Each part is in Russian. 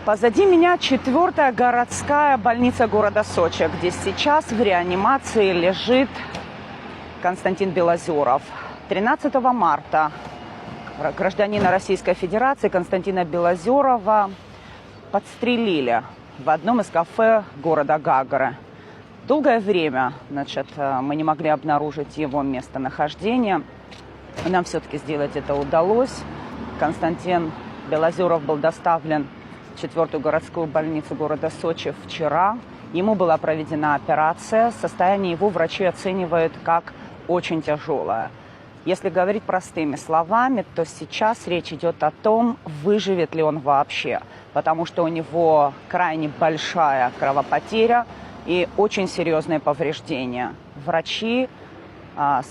Позади меня 4-я городская больница города Сочи, где сейчас в реанимации лежит Константин Белозеров. 13 марта гражданина Российской Федерации Константина Белозерова подстрелили в одном из кафе города Гагры. Долгое время, мы не могли обнаружить его местонахождение. Нам все-таки сделать это удалось. Константин Белозеров был доставлен в 4-ю городскую больницу города Сочи вчера. Ему была проведена операция. Состояние его врачи оценивают как очень тяжелое. Если говорить простыми словами, то сейчас речь идет о том, выживет ли он вообще. Потому что у него крайне большая кровопотеря и очень серьезные повреждения. Врачи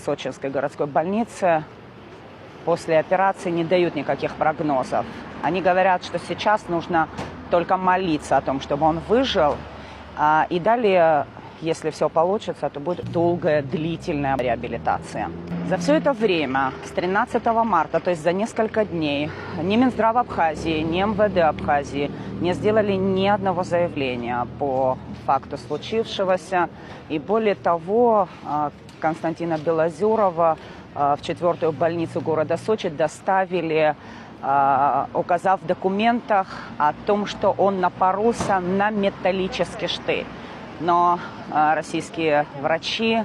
Сочинской городской больницы после операции не дают никаких прогнозов. Они говорят, что сейчас нужно только молиться о том, чтобы он выжил. И далее, если все получится, то будет долгая, длительная реабилитация. За все это время, с 13 марта, то есть за несколько дней, ни Минздрав Абхазии, ни МВД Абхазии не сделали ни одного заявления по факту случившегося. И более того, Константина Белозерова в 4-ю больницу города Сочи доставили, указав в документах о том, что он напоролся на металлический штырь. Но российские врачи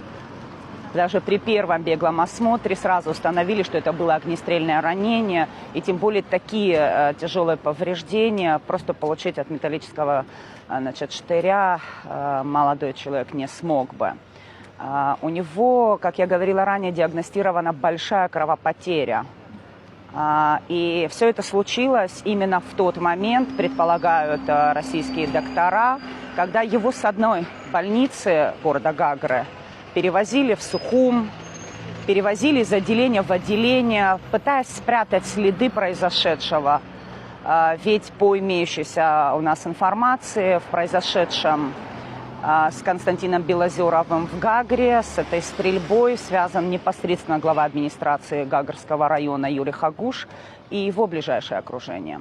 даже при первом беглом осмотре сразу установили, что это было огнестрельное ранение. И тем более такие тяжелые повреждения просто получить от металлического штыря молодой человек не смог бы. У него, как я говорила ранее, диагностирована большая кровопотеря. И все это случилось именно в тот момент, предполагают российские доктора, когда его с одной больницы города Гагры перевозили в Сухум, перевозили из отделения в отделение, пытаясь спрятать следы произошедшего. Ведь по имеющейся у нас информации в произошедшем с Константином Белозеровым в Гагре, с этой стрельбой связан непосредственно глава администрации Гагрского района Юрий Хагуш и его ближайшее окружение.